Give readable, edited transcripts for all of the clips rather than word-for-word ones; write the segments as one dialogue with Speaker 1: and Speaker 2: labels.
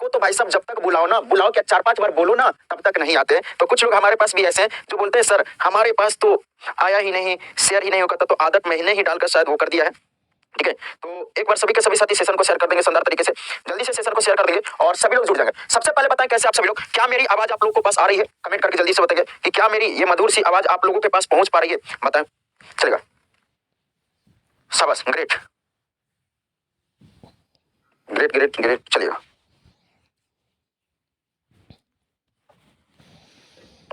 Speaker 1: को तो भाई साहब जब तक बुलाओ ना, बुलाओ क्या 4-5 बार बोलो ना, तब तक नहीं आते। तो कुछ लोग हमारे पास भी ऐसे हैं जो बोलते हैं सर हमारे पास तो आया ही नहीं, शेयर ही नहीं हो करता, तो आदत मैंने ही डालकर शायद वो कर दिया है। ठीक है, तो एक बार सभी के सभी साथी सेशन को शेयर कर देंगे शानदार तरीके से, जल्दी से सेशन को शेयर कर देंगे और सभी लोग जुड़ जाएंगे। सबसे पहले बताएं कैसे आप सभी लोग, क्या मेरी आवाज आप लोगों को पास आ रही है? कमेंट करके जल्दी से बताइए कि क्या मेरी ये मधुर सी आवाज आप लोगों के पास पहुंच पा रही है, बताएं। चलेगा, शाबाश, ग्रेट ग्रेट ग्रेट ग्रेट, चलेगा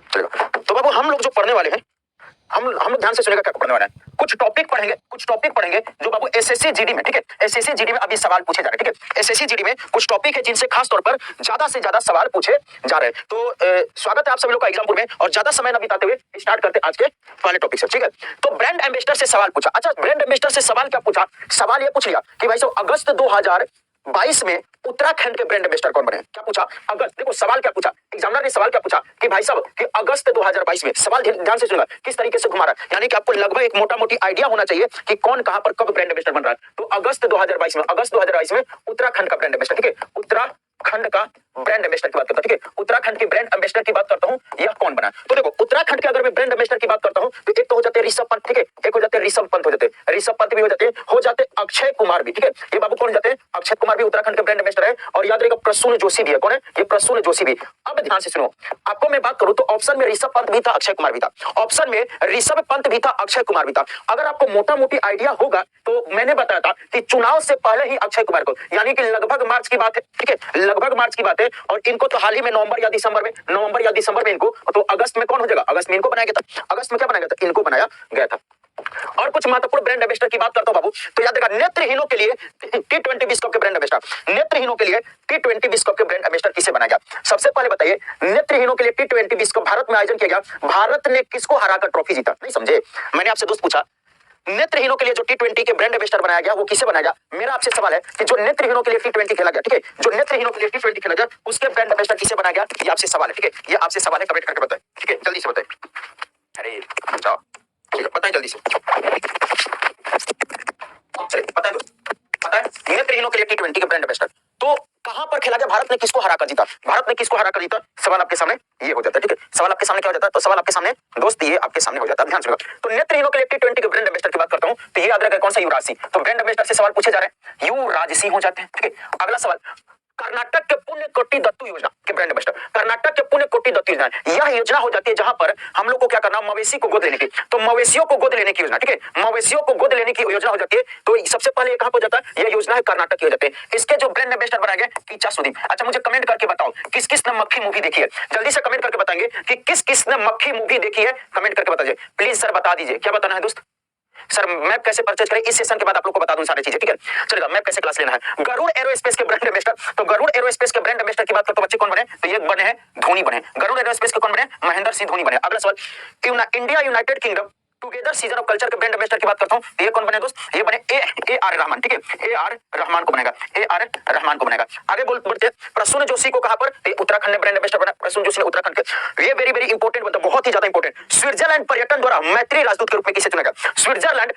Speaker 1: चलेगा। तो बाबू हम लोग जो पढ़ने वाले हैं, हम लोग ध्यान से सुनेगा क्या पढ़ने वाला है। कुछ टॉपिक पढ़ेंगे जो बाबू एसएससी जीडी में, ठीक है, एसएससी जीडी में अभी सवाल पूछे जा रहे हैं। ठीक है, एसएससी जीडी में कुछ टॉपिक है जिनसे खास तौर पर ज्यादा से ज्यादा सवाल पूछे जा रहे हैं। तो स्वागत है आप सभी लोग का एग्जामपुर में, और ज्यादा समय न बिताते हुए स्टार्ट करते आज के पहले टॉपिक से। ठीक है, तो ब्रांड एम्बेसडर से सवाल पूछा। अच्छा, ब्रांड एम्बेसडर से सवाल क्या पूछा? सवाल ये पूछ लिया कि भाई साहब अगस्त 2022 में उत्तराखंड के ब्रांड एम्बेसडर कौन बने? क्या पूछा? अगस्त, देखो सवाल क्या पूछा, एग्जामिनर ने सवाल क्या पूछा कि भाई साहब कि अगस्त 2022 में, सवाल ध्यान से सुनिएगा किस तरीके से घुमा रहा है, यानी कि आपको लगभग एक मोटा मोटी आइडिया होना चाहिए कि कौन कहां पर कब ब्रांड एम्बेसडर बन रहा है। तो अगस्त 2022 में उत्तराखंड का ब्रांड एम्बेसडर, ठीक है, उत्तराखंड का ब्रांड एम्बेसडर की बात करता हूं। ठीक है, उत्तराखंड के ब्रांड एम्बेसडर की बात करता हूं, यह कौन बना? तो देखो उत्तराखंड के अगर मैं ब्रांड एम्बेसडर की बात करता हूं तो एक तो हो जाते हैं ऋषभ पंत, ठीक है, एक हो जाते हैं ऋषभ पंत, हो जाते हैं अक्षय कुमार भी। ठीक है, ये बाबू कौन जाते हैं? अक्षय कुमार भी उत्तराखंड के ब्रांड एम्बेसडर है। और याद रहेगा प्रसून जोशी भी है। कौन है ये? प्रसून जोशी भी। अब ध्यान से सुनो, आपको मैं बात करूं तो ऑप्शन में ऋषभ पंत भी था, अक्षय कुमार भी था, ऑप्शन में ऋषभ पंत भी था, अक्षय कुमार भी था। अगर आपको मोटा मोटी आइडिया होगा तो मैंने बताया था कि चुनाव से पहले ही अक्षय कुमार को, यानी कि लगभग मार्च की बात है, ठीक है, लगभग मार्च की बात है, और इनको तो हाल ही में नवंबर या दिसंबर में इनको, तो अगस्त में कौन हो जाएगा? अगस्त में इनको बनाया गया था। अगस्त में क्या बनाया गया था? इनको बनाया गया था। और कुछ महत्वपूर्ण ब्रांड एम्बेसडर की बात करता हूं बाबू, तो याद रखा नेत्रहीनों के लिए T20 विश्व कप के ब्रांड एम्बेसडर, नेत्रहीनों के लिए T20 विश्व कप के ब्रांड एम्बेसडर किसे बनाया गया? सबसे पहले बताइए, नेत्रहीनों के लिए T20 विश्व कप भारत में आयोजन किया गया, भारत ने किसको हराकर ट्रॉफी जीता? नहीं समझे? मैंने आपसे दोस्त पूछा नेत्रहीनों के लिए जो T20 के ब्रांड एम्बेसडर बनाया गया वो किसे बनाया गया? मेरा आपसे सवाल है कि जो नेत्रहीनों के लिए T20 खेला गया, ठीक है, जो नेत्रहीनों के लिए T20 खेला गया उसके ब्रांड एम्बेसडर किसे बनाया गया? ये आपसे सवाल है, ठीक है, ये आपसे सवाल है, कमेंट करके बताएं, ठीक है, जल्दी से बताएं। अरे जाओ, ठीक है, बताएं जल्दी से, चलिए बताएं दोस्त, बताएं नेत्रहीनों के लिए T20 के ब्रांड एम्बेसडर तो कहां पर खेला गया? भारत ने किसको हराकर जीता? भारत ने किसको हराकर जीता? सवाल आपके सामने ये हो जाता है, ठीक है, सवाल आपके सामने क्या हो जाता है? तो सवाल आपके सामने दोस्त ये आपके सामने हो जाता है, ध्यान सुनिएगा। तो नेत्रहीनों के लिए T20 के ब्रांड एम्बेसडर की बात करता हूं तो ये याद रखिएगा कौन सा? युवराज सिंह। तो ब्रांड एम्बेसडर से सवाल पूछे जा रहे हैं, युवराज सिंह हो जाते हैं, ठीक है। अगला सवाल, कर्नाटक के पुण्य कोटि दत्तू योजना के ब्रांड एम्बेसडर, कर्नाटक के पुण्य कोटि दत्तू योजना, यह योजना हो जाती है जहां पर हम लोग को क्या करना? मवेशी को गोद लेने की, तो मवेशियों को गोद लेने की योजना, ठीक है, मवेशियों को गोद लेने की योजना हो जाती है। तो सबसे पहले कहां पर जाता है? यह योजना है कर्नाटक की हो जाती है। इसके जो ब्रांड एम्बेसडर बनाए गए कीचा सुदीप। अच्छा मुझे कमेंट करके बताओ किस किस ने मक्खी मूवी देखी है? जल्दी से कमेंट करके बताएंगे कि किस किस ने मक्खी मूवी देखी है, कमेंट करके बताइए प्लीज सर, बता दीजिए क्या बताना है दोस्त। सर मैप कैसे परचेज करें, इस सेशन के बाद आप लोग को बता दूं सारी चीजें, ठीक है, चलेगा। मैप कैसे क्लास लेना है? गरुड़ एरोस्पेस के ब्रांड एम्बेसडर, तो गरुड़ एरोस्पेस के ब्रांड एम्बेसडर की बात करते बच्चे कौन बने? तो ये बने हैं धोनी बने, गरुड़ एरोस्पेस के कौन बने? महेंद्र सिंह धोनी बने। अगला सवाल, India United kingdom together season of culture के ब्रांड एम्बेसडर की बात करता हूं तो ये कौन बने दोस्त? ये बने ए आर रहमान, ठीक है, ए आर रहमान को बनेगा, ए आर रहमान को बनेगा। आगे बढ़ते हैं, प्रसून जोशी को कहां पर? उत्तराखंड में ब्रांड एम्बेसडर बना, प्रसून जोशी ने उत्तराखंड के। ये वेरी वेरी इंपॉर्टेंट, मतलब बहुत ही ज्यादा इंपॉर्टेंट। स्विट्जरलैंड पर्यटन द्वारा मैत्री राजदूत के रूप में किसे चुना गया? स्विट्जरलैंड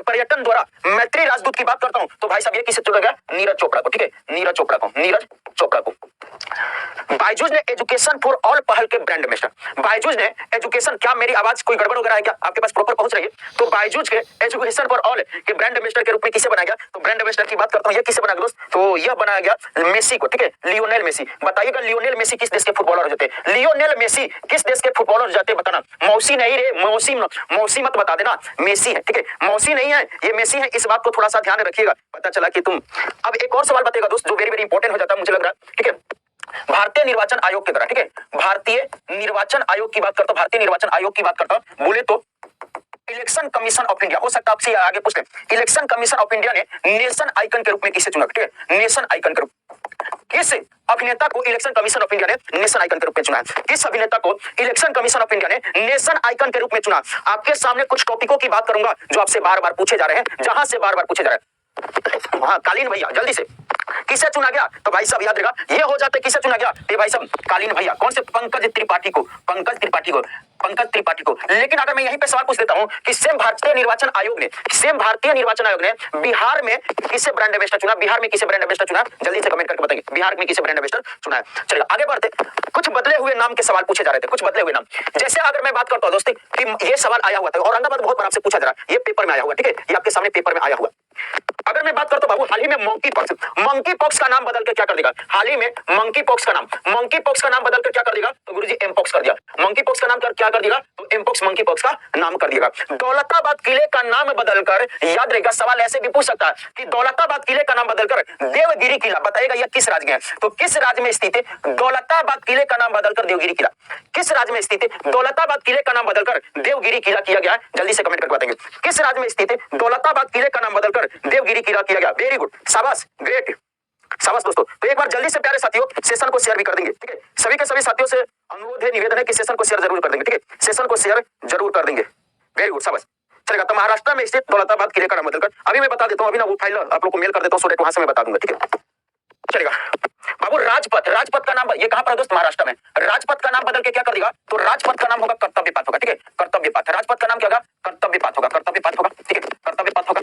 Speaker 1: पर्यटन द्वारा मैत्री राजदूत की बात करता हूं तो भाई साहब ये किसे चुना गया? नीरज चोपड़ा को, ठीक है, नीरज चोपड़ा को, नीरज चोपड़ा को। बायजूस ने एजुकेशन फॉर ऑल पहल के ब्रांड एम्बेसडर, बायजूस ने एजुकेशन, क्या मेरी आवाज कोई गड़बड़ वगैरह है क्या? आपके पास प्रॉपर पहुंच रही है? तो बायजूस के एजुकेशन फॉर ऑल के ब्रांड एम्बेसडर के रूप में किसे बनाया गया? तो ब्रांड एम्बेसडर की बात करता हूं, ये किसे बनाया दोस्त? तो यह बनाया गया मेसी को, ठीक है, लियोनेल मेसी। बताइएगा लियोनेल मेसी किस देश के फुटबॉलर हो जाते हैं? लियोनेल मेसी किस देश के फुटबॉलर हो जाते हैं बताना। मौसी नहीं रे, मौसी मत बता देना, मेसी है, ठीक है, मौसी नहीं है, ये मेसी है, इस बात को थोड़ा सा ध्यान रखिएगा, पता चला कि तुम। अब एक और सवाल बताएगा दोस्त जो वेरी वेरी इंपॉर्टेंट हो जाता है मुझे लग रहा है, ठीक है, भारतीय निर्वाचन आयोग के द्वारा, ठीक है, भारतीय निर्वाचन आयोग की बात करता हूं, भारतीय निर्वाचन आयोग की बात करता हूं, बोले तो इलेक्शन कमीशन ऑफ इंडिया, हो सकता है आपसे आगे पूछ ले, इलेक्शन कमीशन ऑफ इंडिया ने नेशन आइकन के रूप में किसे चुना? ठीक है, नेशन आइकन के रूप, किस अभिनेता को इलेक्शन कमीशन ऑफ इंडिया ने नेशन आइकन के रूप में चुना है? किस अभिनेता को इलेक्शन कमीशन ऑफ इंडिया ने नेशन आइकन के रूप में चुना? आपके सामने कुछ टॉपिकों की बात करूंगा जो आपसे बार बार पूछे जा रहे हैं, जहां से बार बार पूछे जा रहे हैं। हाँ कालीन भैया जल्दी से, किसे चुना गया? तो भाई साहब याद रखेगा ये हो जाता है किसे चुना गया? तो भाई साहब कालीन भैया, कौन से? पंकज त्रिपाठी को, पंकज त्रिपाठी को, पंकज त्रिपाठी को। लेकिन अगर मैं यहीं पे सवाल पूछ लेता हूं कि सेम भारतीय निर्वाचन आयोग ने बिहार में किसे ब्रांड एम्बेसडर चुना? बिहार में किसे ब्रांड एम्बेसडर चुना? जल्दी से कमेंट करके बताइए, बिहार में किसे ब्रांड एम्बेसडर चुना है? चलिए आगे बढ़ते। कुछ बदले हुए नाम के सवाल पूछे जा रहे थे, कुछ बदले हुए नाम। जैसे अगर मैं बात करता हूं दोस्तों कि ये सवाल आया हुआ था औरंगाबाद, बहुत बार आपसे पूछा जा रहा है, ये पेपर में आया हुआ, ठीक है, ये आपके सामने पेपर में आया हुआ। अगर मैं बात करता हूं बाबू हाल ही में मंकी पॉक्स का नाम बदल के क्या कर देगा? हाल ही में मंकी पॉक्स का नाम बदल कर क्या कर देगा? तो गुरुजी एमपॉक्स कर दिया। मंकी पॉक्स का नाम क्या कर देगा? तो एमपॉक्स मंकी पॉक्स का नाम कर देगा। दौलताबाद किले का नाम बदलकर, याद रहेगा सवाल ऐसे भी पूछ सकता है कि दौलताबाद किले का नाम बदलकर देवगिरी किला, बताइएगा यह किस राज्य में है? तो किस राज्य में स्थित है दौलताबाद किले का नाम बदलकर देवगिरी किला? किस राज्य में स्थित है दौलताबाद किले का नाम बदलकर देवगिरी किला किया गया है? जल्दी से कमेंट करके बताएंगे किस राज्य में स्थित है दौलताबाद किले का नाम बदलकर देवगिरी किला किया गया? वेरी गुड, शाबाश, ग्रेट, शाबाश दोस्तों। तो एक बार जल्दी से प्यारे साथियों सेशन को शेयर भी कर देंगे, ठीक है? सभी के सभी साथियों से अनुरोध है, निवेदन है कि सेशन को शेयर जरूर कर देंगे, ठीक है? सेशन को शेयर जरूर कर देंगे, वेरी गुड, शाबाश। चलेगा। तो महाराष्ट्र में स्थित दौलताबाद किले का नाम बदलकर, अभी मैं बता देता हूं, अभी ना वो फाइल आप लोग को मेल कर देता हूं, सो वहां से मैं बता दूंगा, ठीक है? चलेगा बाबू। राजपथ का नाम, ये कहां पर दोस्त? महाराष्ट्र में। राजपथ का नाम बदल के क्या कर देगा? तो राजपथ का नाम होगा कर्तव्य पथ होगा, ठीक है? कर्तव्य पथ। राजपथ का नाम क्या होगा? कर्तव्य पथ होगा, कर्तव्य पथ होगा, ठीक है? कर्तव्य पथ होगा।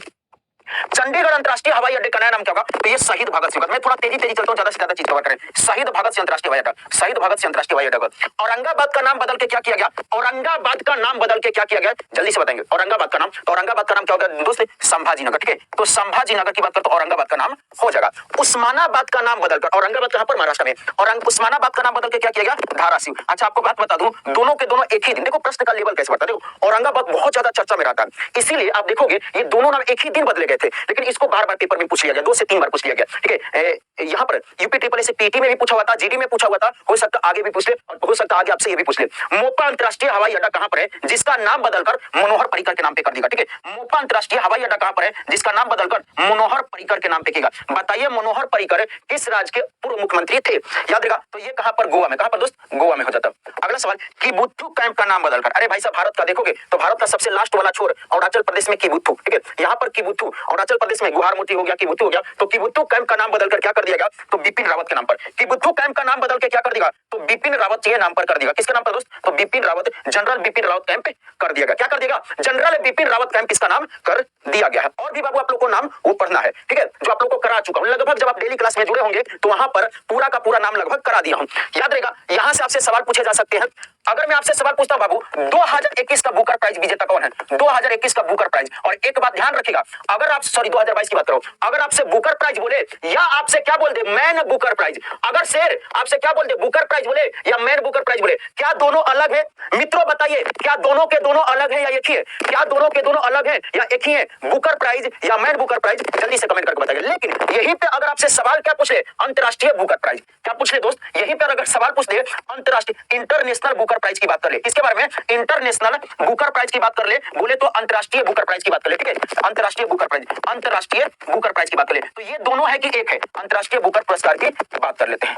Speaker 1: चंडीगढ़ अंतरराष्ट्रीय हवाई अड्डे का नया नाम क्या होगा? तो ये शहीद भगत सिंह। मैं थोड़ा तेजी चलता हूं, ज्यादा से ज्यादा चीज कवर करें। शहीद भगत सिंह अंतरराष्ट्रीय हवाई अड्डा, शहीद भगत सिंह अंतरराष्ट्रीय हवाई अड्डा। औरंगाबाद का नाम बदल के क्या किया गया? औरंगाबाद का नाम बदल के क्या किया गया? जल्दी से बताएंगे। औरंगाबाद का नाम, तो औरंगाबाद का नाम क्या होगा दोस्त? संभाजीनगर, ठीक है? तो संभाजीनगर की बात करें तो औरंगाबाद का नाम हो जाएगा। उस्मानाबाद का नाम बदलकर, औरंगाबाद कहां पर? महाराष्ट्र में। और उस्मानाबाद का नाम बदल के क्या किया गया? धाराशिव। अच्छा आपको बात बता दूं, दोनों के दोनों एक ही दिन, देखो प्रश्न का लेवल कैसे बढ़ता है। देखो औरंगाबाद बहुत ज्यादा चर्चा में रहता है, इसीलिए आप देखोगे ये दोनों नाम एक ही दिन बदले गए थे, लेकिन इसको बार बार पेपर में पूछ लिया गया, 2 से 3 बार पूछ लिया गया, ठीक है? यहाँ पर यूपी ट्रिपल से पीटी में भी पूछा हुआ था, जीडी में पूछा हुआ था, हो सकता आगे भी पूछ ले और हो सकता आगे आपसे ये भी पूछ ले। मोपा अंतरराष्ट्रीय हवाई अड्डा कहां पर है जिसका नाम बदलकर मनोहर पर्रिकर के नाम पे कर दिया, ठीक है? मोपा अंतरराष्ट्रीय हवाई अड्डा कहां पर है जिसका नाम बदलकर मनोहर पर्रिकर के नाम पे किया? बताइए मनोहर पर्रिकर किस राज्य के पूर्व मुख्यमंत्री थे? याद रहेगा। तो ये कहां पर? गोवा में। कहां पर दोस्त? गोवा में हो जाता। अगला सवाल, किबुत्तु कैंप का नाम बदलकर, अरे भाई साहब भारत का देखोगे तो भारत का सबसे लास्ट वाला छोर अरुणाचल प्रदेश में किबुत्तु, ठीक है? यहाँ पर किबुत्तु, अरुणाचल प्रदेश में गुहारमुती हो गया, किबुत्तु हो गया। तो किबुत्तु कैंप का नाम बदलकर क्या कर दिया गया? तो बिपिन रावत के नाम पर। किबुत्तु कैंप का नाम बदल के क्या कर देगा? तो बिपिन रावत के नाम पर कर देगा। किसके नाम पर दोस्त? तो बिपिन रावत, जनरल बिपिन रावत कैंप कर दिया गया। क्या कर देगा? जनरल बिपिन रावत कैंप किसका नाम कर दिया गया है? और भी बाबू आप लोग को नाम वो पढ़ना है, ठीक है? जो आप लोग को करा चुका हूं लगभग, जब आप डेली क्लास में जुड़े होंगे तो वहां पर पूरा का पूरा नाम लगभग करा दिया हूं, याद रहेगा। यहां से आपसे सवाल पूछे जा सकते हैं। अगर मैं आपसे सवाल पूछता हूं बाबू 2021 का बुकर प्राइज विजेता कौन है? 2021 का बुकर प्राइज। और एक बात ध्यान रखिएगा, अगर आप 2022 की बात करो, अगर आपसे बुकर प्राइज बोले या आपसे क्या बोल दे? Man Booker prize. अगर शेर आपसे क्या बोल दे? बुकर प्राइज बोले या मैन बुकर प्राइज बोले, क्या दोनों अलग है? मित्रों बताइए, क्या दोनों के दोनों अलग है या एक ही है? क्या दोनों के दोनों अलग है या एक ही है? बुकर प्राइज या मैन बुकर प्राइज? जल्दी से कमेंट करके बताइए। लेकिन यहीं पे अगर आपसे सवाल क्या पूछ ले? अंतरराष्ट्रीय बुकर प्राइज। क्या पूछ ले दोस्त? यहीं पर अगर सवाल पूछ ले अंतरराष्ट्रीय, इंटरनेशनल बुकर प्राइज की बात कर ले, किसके बारे में? इंटरनेशनल बुकर प्राइज की बात कर ले, बोले तो अंतरराष्ट्रीय बुकर प्राइज की बात कर ले, ठीक है? अंतरराष्ट्रीय बुकर प्राइज, अंतरराष्ट्रीय बुकर प्राइज की बात कर ले। तो ये दोनों है कि एक है? अंतरराष्ट्रीय बुकर पुरस्कार की बात कर लेते हैं,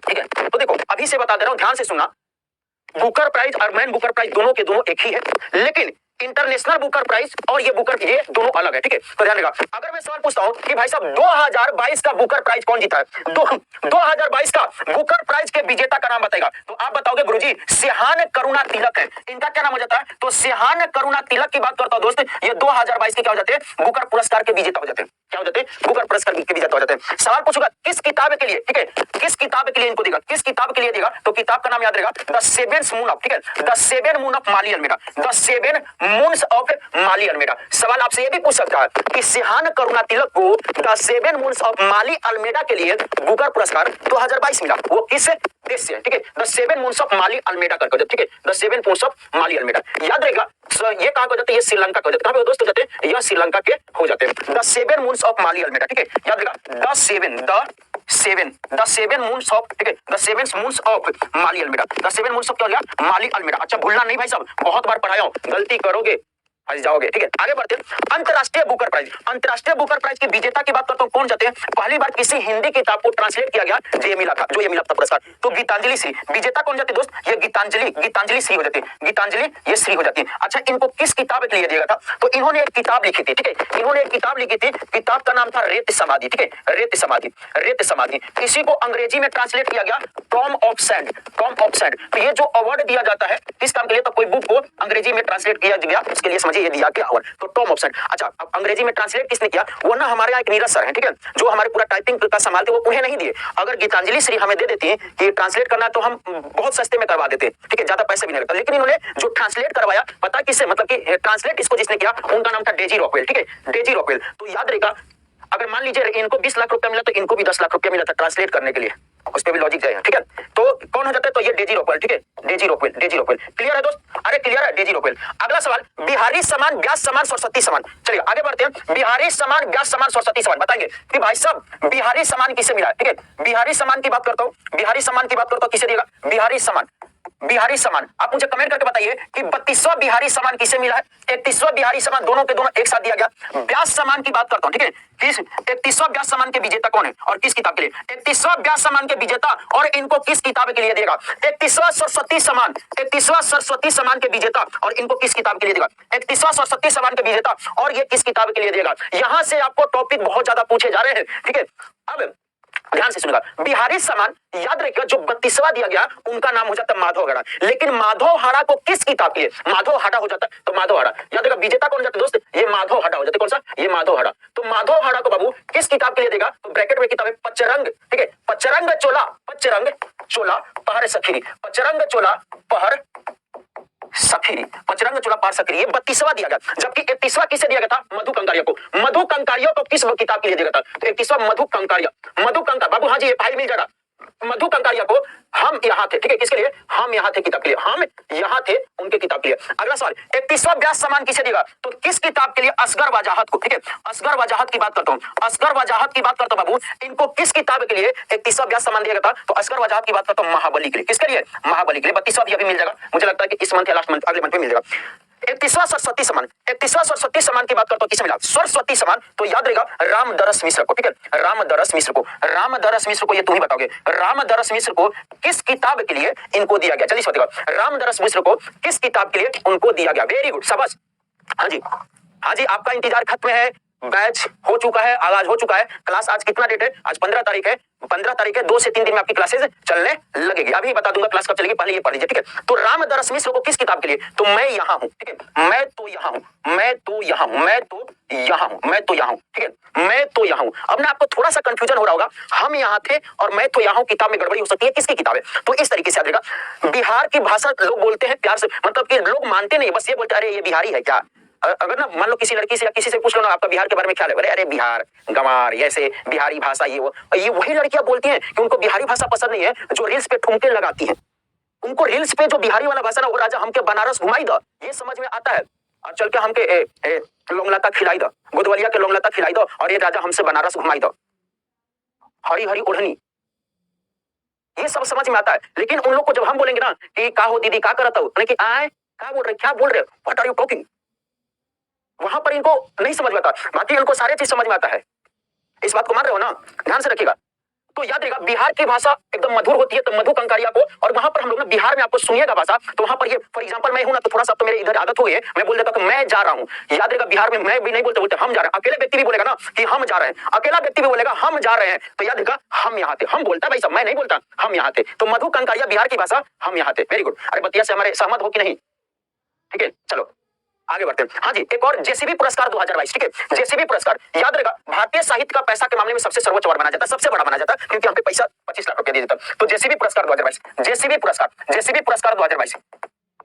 Speaker 1: ठीक है? तो देखो अभी से बता दे रहा हूं, ध्यान से सुनना, बुकर प्राइज और मैन बुकर प्राइज दोनों के दोनों एक ही है, लेकिन इंटरनेशनल बुकर प्राइज और ये बुकर, ये दोनों अलग है, ठीक है? तो ध्यान रखिएगा। अगर मैं सवाल पूछता हूं कि भाई साहब 2022 का बुकर प्राइज कौन जीता है? 2022 का बुकर प्राइज के विजेता का नाम बताएगा, तो आप बताओगे गुरुजी सिहान करुणा तिलक है। इनका क्या नाम हो जाता है? तो सिहान करुणा तिलक की बात करता हूं दोस्त, ये 2022 के क्या हो जाते हैं? बुकर पुरस्कार के विजेता हो जाते हैं। क्या हो जाते हैं? बुकर पुरस्कार के विजेता हो जाते हैं। सवाल पूछूंगा किस किताब के लिए, ठीक है? किस किताब के लिए इनको देगा? किस किताब के लिए देगा? तो किताब का नाम याद रहेगा, द सेवन मून ऑफ, ठीक है? The seven moon of Maali Almeida, the seven moons of Maali Almeida. सवाल आपसे ये भी पूछ सकता है कि सिहान करुणा तिलक को the seven moons of Maali Almeida के लिए बुकर पुरस्कार 2022 मिला, वो किस देश से है? ठीक है? The seven moons of Maali Almeida करके, ठीक है? The seven moons of Maali Almeida याद रहेगा। ये कहां हो जाते हैं? ये श्रीलंका हो जाते हैं। कहां पे दोस्त हो जाते हैं? यह श्रीलंका के हो जाते हैं। The seven moons of Maali Almeida, ठीक है? याद रहेगा द सेवन मून्स ऑफ, ठीक है? The seven moons of Maali Almeida, the seven moons of क्या हो गया? माली अल्मेडा। अच्छा भूलना नहीं भाई साहब, बहुत बार पढ़ाया हूं, गलती करोगे फंस जाओगे। ठीक है, आगे बढ़ते हैं। अंतरराष्ट्रीय बुकर प्राइज, अंतरराष्ट्रीय बुकर प्राइज के विजेता की बात करता हूं, कौन जाते हैं? पहली बार किसी हिंदी किताब को ट्रांसलेट किया गया जो ये मिला था, पुरस्कार, तो गीतांजलि श्री। विजेता कौन जाते दोस्त? ये गीतांजलि श्री हो जाती है, गीतांजलि ये श्री हो जाती है। अच्छा, इनको किस किताब के लिए दिया गया था? तो इन्होंने एक किताब लिखी थी। ठीक है, इन्होंने एक किताब लिखी थी, किताब का नाम था रेत समाधि। ठीक है, रेत समाधि। इसी को अंग्रेजी में ट्रांसलेट किया गया टॉम ऑफ सैंड। तो ये जो अवार्ड दिया जाता है किस काम के लिए? तो कोई बुक को अंग्रेजी में ट्रांसलेट किया गया, उसके लिए समझिए ये दिया गया अवार्ड, तो टॉम ऑफ सैंड। अच्छा, अब अंग्रेजी में ट्रांसलेट किसने किया? वो ना हमारे यहाँ एक नीरज सर है, ठीक है, जो हमारे पूरा टाइपिंग का संभालते, वो उन्हें नहीं दिए। अगर गीतांजलि श्री हमें दे देती है कि ट्रांसलेट करना, तो हम बहुत सस्ते में करवा देते, ठीक है, ज्यादा पैसे भी नहीं लगता। लेकिन इन्होंने जो ट्रांसलेट करवाया, पता किससे? मतलब कि ट्रांसलेट इसको जिसने किया उनका नाम था डेजी रॉकवेल। ठीक है, डेजी रॉकवेल। तो याद रहेगा, अगर मान लीजिए इनको 20 लाख रुपया मिला तो इनको भी 10 लाख रुपया मिला था ट्रांसलेट करने के लिए, उस पर भी लॉजिक जाएगा। ठीक है, तो कौन हो जाता है? तो ये डेजी रॉकवेल। ठीक है, डेजी रॉकवेल। क्लियर है दोस्त? अरे क्लियर है, डेजी रॉकवेल। अगला सवाल, बिहारी समान, व्यास समान, सरस्वती समान। चलिए आगे बढ़ते हैं। बिहारी समान, व्यास समान, सरस्वती समान बताएंगे कि भाई साहब बिहारी समान किसे मिला? ठीक है, बिहारी समान की बात करता हूं, किसे देगा? बिहारी समान आप मुझे कमेंट करके बताइए कि 32वां बिहारी समान किसे मिला है? 31वां बिहारी समान, दोनों के दोनों एक साथ दिया गया। व्यास समान की बात करता हूं, ठीक है, किस 31वां व्यास समान के विजेता कौन है और किस किताब के लिए? 31वां व्यास समान के विजेता, और इनको किस किताब के लिए देगा? 31वां सरस्वती समान के विजेता, और इनको किस किताब के लिए देगा? 31वां सरस्वती समान के विजेता, और ये किस किताब के लिए देगा? यहां से आपको टॉपिक बहुत ज्यादा पूछे जा रहे हैं। ठीक है, अब ध्यान से सुनेगा, बिहारी समान याद रखिएगा, जो 32वां दिया गया उनका नाम हो जाता है माधव हाड़ा। लेकिन माधव हाड़ा को किस किताब के लिए? माधव हाड़ा हो जाता है, तो माधव हाड़ा याद रखिएगा, विजेता कौन हो जाता है दोस्त? ये माधव हाड़ा हो जाता है। कौन सा? ये माधव हाड़ा। तो माधव हाड़ा को बाबू किस किताब के लिए देगा? तो ब्रैकेट में किताब है पचरंग। ठीक है, पचरंग चोला पहर सखीरी, पचरंग चोला पहर सखीरी, पचरंग चोला पार सखीरी, ये 32वां दिया गया। जबकि 31वां किसे दिया गया था? मधु कंकारिया को। मधु कंकारिया को किस किताब के लिए दिया गया था? तो 31वां मधु कंकारिया बाबू, हाँ जी, ये फाइल मिल जाएगा। मधु कंकारिया को हम यहाँ थे, ठीक है, किसके लिए? हम यहाँ थे किताब के लिए, हम यहाँ थे उनके किताब के लिए। अगला सवाल, 31वां व्यास समान किसे देगा? तो किस किताब के लिए? असगर वजाहत को। ठीक है, असगर वजाहत की बात करता हूँ, बाबू, इनको किस किताब के लिए 31वां व्यास समान दिया गया था? तो असगर वजाहत की बात करता हूँ महाबली के लिए। किसके लिए? महाबली के लिए। 32वां भी अभी मिल जाएगा, मुझे लगता है कि इस मंथ या लास्ट मंथ, अगले मंथ में मिल जाएगा। 31वां सरस्वती समान की बात करता हूं, किसे मिला? सरस्वती समान। तो याद रहेगा रामदरस मिश्र को। ठीक है, रामदरस मिश्र को ये तुम ही बताओगे, रामदरस मिश्र को किस किताब के लिए इनको दिया गया? चलिए बताओ, रामदरस मिश्र को किस किताब के लिए उनको दिया गया? वेरी गुड, शाबाश। हाँ जी, आपका इंतजार खत्म है, बैच हो चुका है, आगाज हो चुका है। क्लास आज कितना डेट है? आज 15 तारीख है। 15 तारीख है, 2 से 3 दिन में आपकी क्लासेस चलने लगेगी। अभी बता दूंगा क्लास कब चलेगी, पहले ये पढ़ लीजिए। ठीक है, तो रामदरस मिश्र को किस किताब के लिए? तो मैं यहाँ हूँ। ठीक है, मैं तो यहाँ हूँ। ठीक है, मैं तो यहाँ हूँ। अब ना आपको थोड़ा सा कंफ्यूजन हो रहा होगा, हम यहाँ थे और मैं तो यहाँ हूँ किताब में गड़बड़ी हो सकती है, किसकी किताब है? तो इस तरीके से याद रहेगा, बिहार की भाषा लोग बोलते हैं प्यार से, मतलब कि लोग मानते नहीं, बस ये बोलते हैं अरे ये बिहारी है क्या। अगर ना मान लो किसी लड़की से या किसी से पूछ लो ना आपका बिहार के बारे में ख्याल है, अरे बिहार गंवार, ऐसे बिहारी भाषा, ये वही लड़कियां बोलती हैं कि उनको बिहारी भाषा पसंद नहीं है, जो रील्स पे ठुमके लगाती हैं। उनको रील्स पे जो बिहारी वाला भाषा ना, वो राजा हमके बनारस घुमाई दो, ये समझ में आता है, और चल के हमके लौंगलता खिलाई दो, गोदवलिया के लौंगलता खिलाई दो, और ये राजा हमसे बनारस घुमाई दो, हरी हरी ओढ़नी, ये सब समझ में आता है। लेकिन उन लोग को जब हम बोलेंगे ना कि का हो दीदी, का करता हो, कि आए क्या बोल रहे, व्हाट आर यू टॉकिंग, वहां पर इनको नहीं समझ में आता, बाकी इनको सारे चीज समझ में आता है। इस बात को मान रहे हो ना? ध्यान से रखिएगा। तो याद रखिएगा, बिहार की भाषा एकदम मधुर होती है, तो मधु कंकारिया को, और वहां पर हम लोग ना बिहार में आपको सुनिएगा भाषा, तो वहां पर ये फॉर एग्जांपल मैं हूं ना, तो थोड़ा सा तो मेरे इधर आदत हो गई है, मैं बोल देता हूं मैं जा रहा हूं। याद रखिएगा, बिहार में मैं भी नहीं बोलते हम जा रहे हैं। अकेले व्यक्ति भी बोलेगा ना कि हम जा रहे हैं, अकेला व्यक्ति भी बोलेगा हम जा रहे हैं, तो याद रखिएगा हम यहाँ थे, हम बोलता है भाई साहब, मैं नहीं बोलता, हम यहाँ थे। तो मधु कंकारिया बिहार की भाषा, हम यहाँ थे। Very good. अरे बतिया से हमारे सहमत हो कि नहीं? ठीक है, चलो आगे बढ़ते हैं। हाँ जी, एक और जेसीबी पुरस्कार 2022। ठीक है, जेसीबी पुरस्कार याद रखा, भारतीय साहित्य का पैसा के मामले में सबसे सर्वोच्च अवार्ड माना जाता है, सबसे बड़ा माना जाता है, क्योंकि हमको पैसा 25 लाख रुपया दिया जाता है। तो जेसीबी पुरस्कार 2022, जेसीबी पुरस्कार 2022,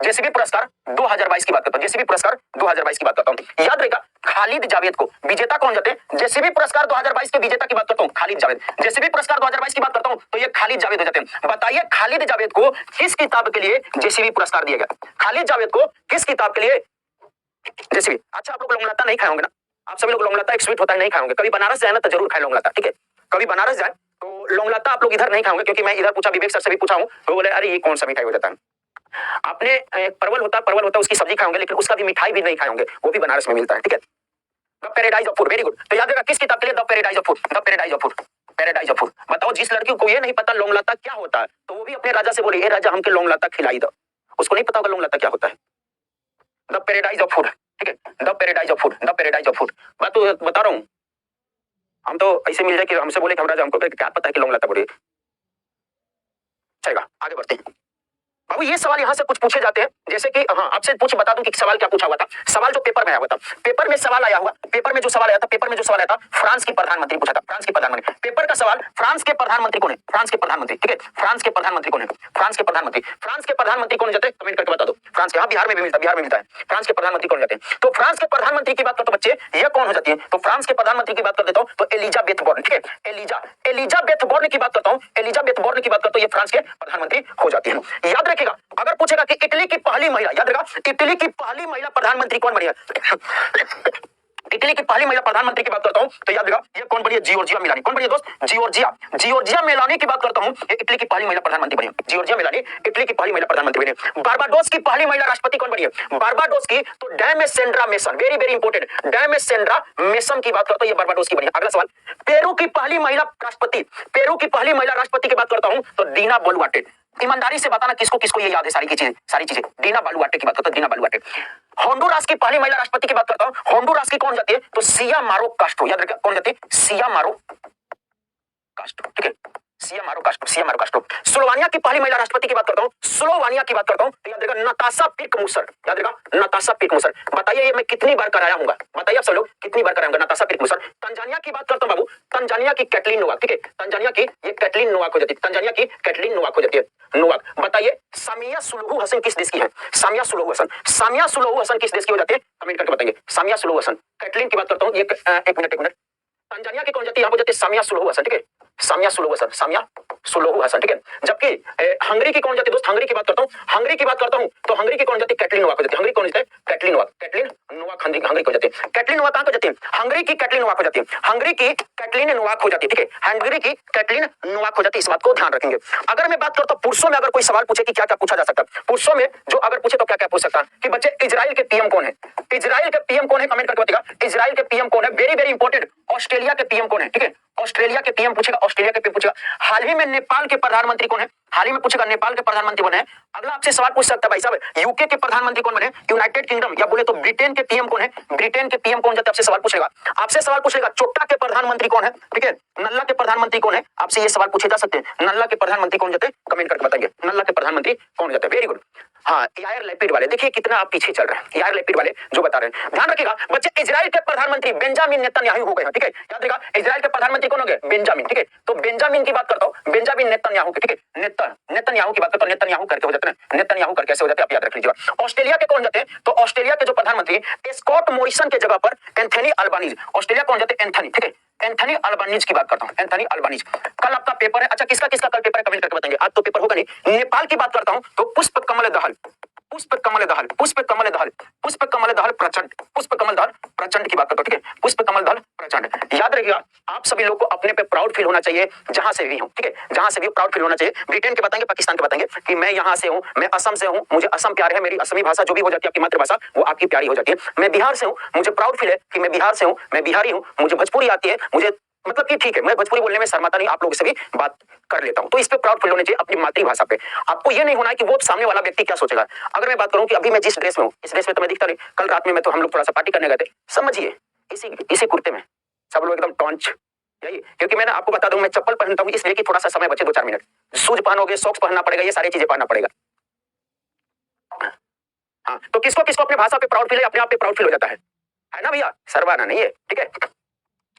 Speaker 1: जेसीबी पुरस्कार 2022 की बात करता हूं, जेसीबी पुरस्कार 2022 की बात करता हूं। याद रहेगा, खालिद जावेद को विजेता कौन जाते हैं? जेसीबी पुरस्कार 2022 के विजेता की बात करता हूं, खालिद जावेद। जेसीबी पुरस्कार 2022 की बात करता हूं, तो ये खालिद जावेद हो जाते हैं। बताइए खालिद जावेद को किस किताब के लिए जेसीबी पुरस्कार दिया गया? खालिद जावेद को किस किताब के लिए जेसीबी? अच्छा, आप लोग लौंगलता नहीं खाए होंगे ना? आप सभी लोग लौंगलता एक स्वीट होता है, नहीं खाए होंगे। कभी बनारस जाए ना तो जरूर खाए लौंगलता। ठीक है, कभी बनारस जाए तो लौंगलता आप लोग इधर नहीं खाओगे, क्योंकि मैं इधर पूछा, विवेक सर से भी पूछा हूं, तो बोले अरे ये कौन सा मिठाई हो जाता है। आपने परवल होता उसकी सब्जी खाए होंगे, लेकिन उसका भी मिठाई भी नहीं खाए होंगे, वो भी बनारस में मिलता है, ठीक है। The paradise of food, very good. तो याद रखा किस किताब के लिए, the paradise of food, the paradise of food, paradise of food. बताओ जिस लड़की को ये नहीं पता लौंगलता क्या होता है, तो वो भी अपने राजा से बोली, ए राजा हमके लौंगलता खिलाई दो। उसको नहीं पता होगा लौंगलता क्या होता है। द पैराडाइज ऑफ फूड, ठीक है, the paradise of food, the paradise of food. बात तो बता रहा हूँ, हम तो ऐसे मिल जाए कि हमसे बोले कि हम राजा, हमको क्या पता है कि लौंगलता बोले। चलेगा, आगे बढ़ते हैं। बाबू ये सवाल यहाँ से कुछ पूछे जाते हैं, जैसे कि हाँ आपसे पूछ बता दूं कि सवाल क्या पूछा हुआ था। सवाल जो पेपर में आया हुआ था, पेपर में सवाल आया हुआ, पेपर में जो सवाल आया था फ्रांस की प्रधानमंत्री पूछा था, फ्रांस की प्रधानमंत्री। पेपर का सवाल, फ्रांस के प्रधानमंत्री कौन है, फ्रांस के प्रधानमंत्री, ठीक है, फ्रांस के प्रधानमंत्री कौन है, फ्रांस के प्रधानमंत्री, फ्रांस के प्रधानमंत्री कौन जाते हैं, कमेंट करके बता दो। फ्रांस के, हाँ बिहार में भी मिलता है, बिहार में मिलता है। फ्रांस के प्रधानमंत्री कौन जाते हैं, तो फ्रांस के प्रधानमंत्री की बात करते बच्चे, ये कौन हो जाती है, तो फ्रांस के प्रधानमंत्री की बात कर देता हूँ तो एलिजाबेथ बोर्न, ठीक है, एलिजाबेथ बोर्न की बात करता हूँ, एलिजाबेथ बोर्न की बात करता हूँ, ये फ्रांस के प्रधानमंत्री हो जाती है। याद रखिएगा, अगर पूछेगा कि इटली की पहली महिला, याद रखा इटली की पहली महिला प्रधानमंत्री कौन बनी है, इटली की पहली महिला प्रधानमंत्री की बात करता हूं तो याद रखा ये कौन बनी है, जियोर्जिया मेलानी। कौन बनी है दोस्त, जियोर्जिया, जियोर्जिया मेलानी की बात करता हूं, ये इटली की पहली महिला प्रधानमंत्री बनी है, जियोर्जिया मेलानी इटली की पहली महिला प्रधानमंत्री बनी है। बारबाडोस की पहली महिला राष्ट्रपति कौन बनी है, बारबाडोस की, तो डैमेसेंड्रा मेसन, वेरी वेरी इंपॉर्टेंट, डैमेसेंड्रा मेसन की बात करता हूं, ये बारबाडोस की बनी है। अगला सवाल, पेरू की पहली महिला राष्ट्रपति, पेरू की पहली महिला राष्ट्रपति की बात करता हूं तो दीना बोलुआर्टे। ईमानदारी से बताना किसको किसको ये याद है, सारी चीजें। दीना बालुआर्टे की बात करता हूं, दीना बालुआर्टे। होंडुरास की पहली महिला राष्ट्रपति की बात करता हूं, होंडुरास की कौन जाती है, तो सिया मारो कास्ट्रो। याद रखिए कौन जाती है, सिया मारो कास्ट्रो, ठीक है, सिया मारो कास्ट्रो, सिया मारो कास्ट्रो। स्लोवानिया की पहली महिला राष्ट्रपति की बात करता हूं, स्लोवानिया की बात करता हूं तो याद रखिएगा नताशा पिर्कमुसर, याद रखिएगा नताशा पिर्कमुसर। बताइए ये मैं कितनी बार कराया हूं, बताइए आप सब लोग कितनी बार कराया हूं नताशा पिर्कमुसर। तंजानिया की बात करता हूं बाबू, तंजानिया की कैटलिन नोवाक, ठीक है, तंजानिया की ये कैटलिन नोवाक हो जाती है, तंजानिया की कैटलिन नोवाक हो जाती है, नोवाक। बताइए सामिया सुलुहु हसन किस देश की है, सामिया सुलुहु हसन, सामिया सुलुहु हसन किस देश की हो जाती है, कमेंट करके बताइए। सामिया सुलुहु हसन, कैटलिन की बात करता हूं, ये एक मिनट, तंजानिया की कौन जाती है, यहां हो जाती है सामिया सुलुहु हसन, ठीक है, सामिया सुलुहु हसन, सामिया सुलुहु हसन, ठीक है। जबकि हंगरी की कौन जाती है दोस्त, हंगरी की बात करता हूं, हंगरी की बात करता हूं तो हंगरी की कौन जाती है, कैटलिन नोवाक हो जाती है। हंगरी कौन जाती है, Katalin Novak, Katalin Novak Hungary को जाती है। कैटलिन नोवाक कहां को जाती है, हंगरी की कैटलिन नोवाक हो जाती है, हंगरी की कैटलिन नोवाक हो जाती है, ठीक है, हंगरी की कैटलिन नोवाक हो जाती है, इस बात को ध्यान रखेंगे। अगर मैं बात करता हूं पुरुषों में, अगर कोई सवाल पूछे कि क्या क्या पूछा जा सकता है पुरुषों में, जो अगर पूछे तो क्या क्या पूछ सकता है कि बच्चे इजराइल के पीएम कौन है, इजराइल के पीएम कौन है, कमेंट करके बताइएगा इजराइल के पीएम कौन है, वेरी वेरी इंपॉर्टेंट। ऑस्ट्रेलिया के पीएम कौन है, ठीक है, ऑस्ट्रेलिया के पीएम पूछेगा, ऑस्ट्रेलिया के पीएम पूछेगा। हाल ही में नेपाल के प्रधानमंत्री कौन है, हाल ही में पूछेगा नेपाल के प्रधानमंत्री कौन है। अगला आपसे सवाल पूछ सकता है भाई साहब यूके के प्रधानमंत्री कौन बने, यूनाइटेड किंगडम या बोले तो ब्रिटेन के पीएम कौन है, ब्रिटेन के पीएम कौन जाते, आपसे सवाल पूछेगा, आपसे सवाल पूछेगा चोट्टा के प्रधानमंत्री कौन है, ठीक है, नल्ला के प्रधानमंत्री कौन है, आपसे ये सवाल पूछे जा सकते हैं। नल्ला के प्रधानमंत्री कौन जाते, कमेंट करके बताइए नल्ला के प्रधानमंत्री कौन जाते, वेरी गुड। हाँ यार लैपिड वाले, देखिए कितना आप पीछे चल रहे हैं, यार लैपिड वाले जो बता रहे हैं, ध्यान रखिएगा बच्चे। इजराइल के प्रधानमंत्री बेंजामिन नेतन्याहू हो गए हैं, ठीक है, याद रखिएगा इजराइल के प्रधानमंत्री कौन हो गए, बेंजामिन, ठीक है, तो बेंजामिन की बात करता हूं, बेंजामिन नेतन्याहू, ठीक है, नेतन्याहू की बात करता हूं, नेतन्याहू करके हो जाते हैं, नेतन्याहू करके कैसे हो जाते हैं आप याद रख लीजिएगा। ऑस्ट्रेलिया के कौन जाते हैं, तो ऑस्ट्रेलिया के जो प्रधानमंत्री स्कॉट मॉरिसन के जगह पर एंथनी अल्बानीज, ऑस्ट्रेलिया कौन जाते हैं, एंथनी, ठीक है, एंथनी अल्बानीज की बात करता हूं, एंथनी अल्बानीज। कल आपका पेपर है, अच्छा किसका किसका कल पेपर है, कमेंट करके बताएंगे, आज तो पेपर होगा नहीं। नेपाल की बात करता हूं तो पुष्प कमल दहल, पुष्प कमल दहल, पुष्प कमल दहल, पुष्प कमल दहल प्रचंड, पुष्प कमल दहल प्रचंड की बात करता हूं, ठीक है, पुष्प कमल दहल प्रचंड। याद रखिएगा आप सभी लोग को अपने पे प्राउड फील होना चाहिए, जहां से भी हूं, ठीक है, जहां से भी प्राउड फील होना चाहिए। ब्रिटेन के बताएंगे, पाकिस्तान के बताएंगे कि मैं यहां से हूं, मैं असम से हूं, मुझे असम प्यार है, मेरी असमी भाषा जो भी हो जाती है आपकी मातृभाषा वो आपकी प्यारी हो जाती है। मैं बिहार से हूं, मुझे प्राउड फील है कि मैं बिहार से हूं, मैं बिहारी हूं, मुझे भोजपुरी आती है, मुझे मतलब कि ठीक है मैं भोजपुरी बोलने में शर्माता नहीं, आप लोगों से भी बात कर लेता हूं, तो इस पे प्राउड फील होने चाहिए अपनी मातृभाषा पे। आपको ये नहीं होना है कि वो सामने वाला व्यक्ति क्या सोचेगा। अगर मैं बात करूं कि अभी मैं जिस ड्रेस में हूं, इस ड्रेस में तो मैं दिखता नहीं, कल रात में मैं तो हम लोग थोड़ा सा पार्टी करने गए थे, समझिए इसी कुर्ते में सब लोग एकदम टॉन्च, यही क्योंकि मैंने आपको बता दूं मैं चप्पल पहनता हूं इसलिए कि थोड़ा सा समय बचे 2-4 मिनट, शूज पहनोगे, सॉक्स पहनना पड़ेगा, ये सारी चीजें पहनना पड़ेगा। हाँ तो किसको किसको अपने भाषा पे प्राउड फील है, अपने आप पे प्राउड फील हो जाता है ना भैया, सरवाना नहीं है, ठीक है।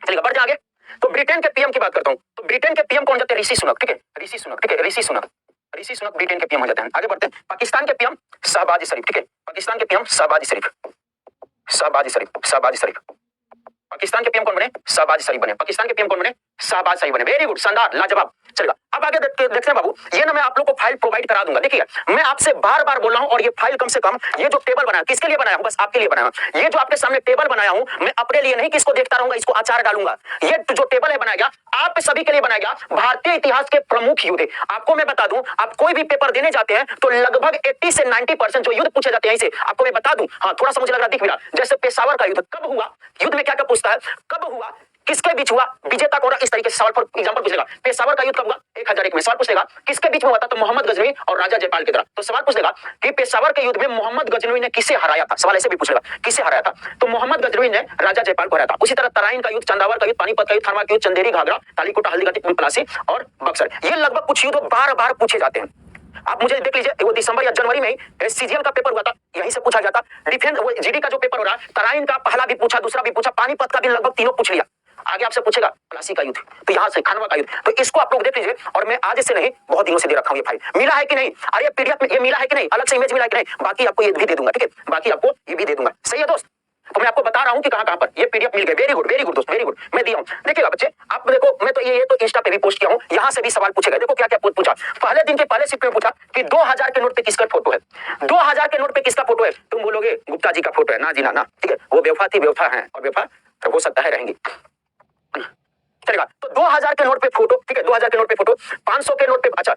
Speaker 1: चलिए बढ़ जाएंगे, तो ब्रिटेन के पीएम की बात करता हूं तो ब्रिटेन के पीएम कौन जाते हैं, ऋषि सुनक, ठीक है, ऋषि सुनक, ठीक है, ऋषि सुनक, ऋषि सुनक ब्रिटेन के पीएम हो जाते हैं। आगे बढ़ते हैं, पाकिस्तान के पीएम शहबाज शरीफ, ठीक है, पाकिस्तान के पीएम शहबाज शरीफ, शहबाज शरीफ, शहबाज शरीफ। पाकिस्तान के पीएम कौन बने, शहबाज शरीफ बने। पाकिस्तान के पीएम कौन बने, शाबाश, सही बने, वेरी गुड, शानदार, लाजवाब। चलेगा, अब आगे देखते हैं बाबू, ये ना मैं आप लोग को फाइल प्रोवाइड करा दूंगा। देखिए मैं आपसे बार बार बोल रहा हूं, और ये फाइल कम से कम, ये जो टेबल बनाया किसके लिए बनाया हूं, बस आपके लिए बनाया हूं। ये जो आपके सामने टेबल बनाया हूं, मैं अपने लिए नहीं, किसको देखता रहूंगा, इसको आचार डालूंगा। ये जो टेबल है बनाया गया, आप सभी के लिए बनाया गया, भारतीय इतिहास के प्रमुख युद्ध। आपको मैं बता दूं, आप कोई भी पेपर देने जाते हैं तो लगभग 80 से 90% जो युद्ध पूछे जाते हैं, इसे आपको मैं बता दूं। हाँ, थोड़ा सा मुझे लग रहा दिख भी रहा, जैसे पेशावर का युद्ध कब हुआ, युद्ध में क्या क्या पूछता है, कब हुआ, किसके बीच हुआ, विजेता कौन, इस तरीके से सवाल पर एग्जांपल पूछेगा। पेशावर का युद्ध कब हुआ, 1001 में। सवाल पूछेगा किसके बीच में हुआ था, तो मोहम्मद गजनवी और राजा जयपाल के द्वारा। तो सवाल पूछेगा कि पेशावर के युद्ध में मोहम्मद गजनवी ने किसे हराया था, सवाल ऐसे भी पूछेगा, किसे हराया था, तो मोहम्मद गजनवी ने राजा जयपाल को हराया था। उसी तरह तराइन का युद्ध, चंदावर का युद्ध, पानीपत का युद्ध, थानवा का युद्ध, चंदेरी घाघरा, तालीकोटा, हल्दीघाटी, प्लासी और बक्सर, ये लगभग कुछ युद्ध बार बार पूछे जाते हैं। आप मुझे देख लीजिए, वो दिसंबर या जनवरी में ही सीजीएल का पेपर हुआ था, यहीं से पूछा जाता। डिफेंस जीडी का जो पेपर हो रहा है, तराइन का पहला भी पूछा, दूसरा भी पूछा, पानीपत का भी लगभग तीनों पूछ लिया। आगे आपसे पूछेगा प्लासी का युद्ध, तो यहां से खानवा का युद्ध, तो इसको आप लोग देख लीजिए। और मैं आज से नहीं, बहुत दिनों से दे रखा हूं ये फाइल, मिला है कि नहीं, अरे पीडीएफ में ये मिला है कि नहीं, अलग से इमेज मिला है कि नहीं, बाकी आपको ये भी दे दूंगा, ठीक है, बाकी आपको ये भी दे दूंगा। सही है दोस्त, तो मैं आपको बता रहा हूं कि कहां पर ये पीडीएफ मिल गए। वेरी गुड दोस्त, वेरी गुड, मैं दिया हूं। देखिएगा बच्चे, आप देखो, मैं तो ये तो इंस्टा पे भी पोस्ट किया हूं, यहां से भी सवाल पूछेगा। देखो क्या क्या पूछा, पहले दिन के पहले शिफ्ट में पूछा कि 2000 के नोट पे किसका फोटो है, 2000 के नोट पे किसका फोटो है, तुम बोलोगे गुप्ता जी का फोटो है, ना जी ना, ठीक है, वो बेवफा थी, बेवफा है, और बेवफा हो सकता है रहेंगी। चलेगा, तो 2000 के नोट पे फोटो, ठीक है, 2000 के नोट पे फोटो, 500 के नोट पे, अच्छा,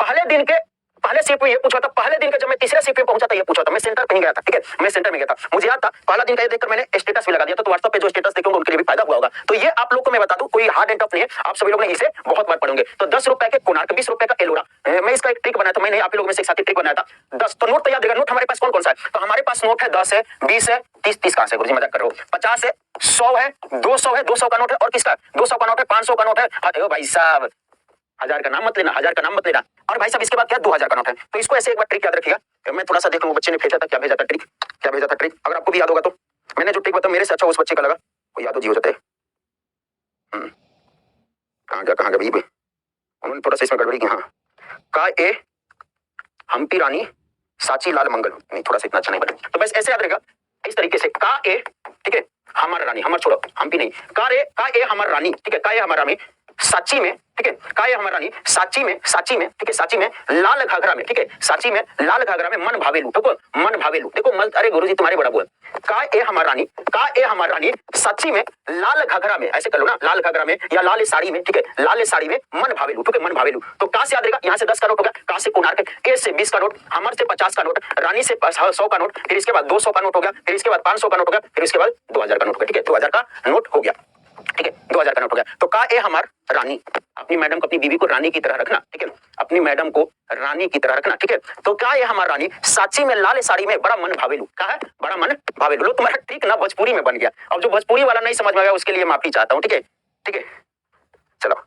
Speaker 1: पहले दिन के पहले शिफ्ट में ये पूछा था, पहले दिन के जब मैं तीसरे शिफ्ट पे पहुंचा था ये पूछा था, मैं सेंटर पे ही गया था, ठीक है, मैं सेंटर में गया था, मुझे याद था पहला दिन का ये देखकर मैंने स्टेटस भी लगा दिया था, तो व्हाट्सएप पे जो स्टेटस देखेंगे उनके लिए भी फायदा हुआ होगा। तो ये आप लोग को मैं बता दूं, कोई हार्ड एंड टफ नहीं है, आप सभी लोग ने इसे बहुत बार पढ़ोगे। तो 10 रुपए के कोणार्क, 20 रुपए का एलोरा, मैं इसका एक ट्रिक बनाया था, मैंने आप लोगों में से एक साथी ट्रिक बनाया था। 10 तो नोट तैयार देगा, नोट हमारे पास कौन कौन सा है, तो हमारे पास नोट है 10 है, 20 है, 30 कहां से गुरुजी मजाक कर रहे हो, 50 है, 100 है, 200 है, 200 का नोट है, और किसका 200 का नोट है, 500 का नोट है, अरे भाई साहब 1000 का नाम मत लेना, 1000 का नाम मत लेना, और भाई साहब इसके बाद क्या 2000 का नोट है। तो इसको ऐसे एक बार ट्रिक याद रखिएगा, मैं थोड़ा सा देख लूं बच्चे ने भेजा था, क्या भेजा था ट्रिक, क्या भेजा था ट्रिक, अगर आपको भी याद होगा तो। मैंने जो ट्रिक बताया मेरे से अच्छा उस बच्चे का लगा, वो यादव जी हो जाते हैं। कहां गया भाई, उन्होंने थोड़ा सा इसमें गड़बड़ी की। हाँ, का ए हम्पी रानी साची लाल मंगल, नहीं थोड़ा सा इतना अच्छा नहीं बना, तो बस ऐसे याद रहेगा इस तरीके से, का ए, ठीक है, हमार रानी, हमार छोड़ो, हम्पी नहीं, का ए हमार रानी, ठीक है, का ए हमार रानी साची में, ठीक है, का ए हमार रानी साची में, ठीक है, साची में लाल घाघरा में, ठीक है, साची में लाल घाघरा में मन भावेलू, देखो मन भावेलू, देखो अरे गुरुजी तुम्हारे बड़ा बोल, का ए हमार रानी साची में लाल घाघरा में, ऐसे कर लो ना, लाल घाघरा में या लाल साड़ी में, ठीक है, लाल साड़ी में मन भावेलू, ठीक है, मन भावेलू। तो का से याद रहेगा, यहाँ से 10 का नोट हो गया, का से कोणार्क, ए से 20 का नोट, हमर से 50 का नोट, रानी से 100 का नोट, फिर इसके बाद 200 का नोट हो गया, फिर इसके बाद 500 का नोट हो गया, फिर इसके बाद 2000 का नोट हो गया, ठीक है, 2000 का नोट हो गया, ठीक है, 2000 का नोट हो गया। तो का ए हमार रानी, अपनी मैडम को, अपनी बीवी को रानी की तरह रखना, ठीक है, अपनी मैडम को रानी की तरह रखना, ठीक है। तो का ए हमार रानी साची में लाल साड़ी में बड़ा मन भावेलू, का है बड़ा मन भावेलू। लो तुम्हारा ठीक ना भोजपुरी में बन गया, अब जो भोजपुरी वाला नहीं समझ में आया उसके लिए माफी चाहता हूँ, ठीक है, ठीक है, चलो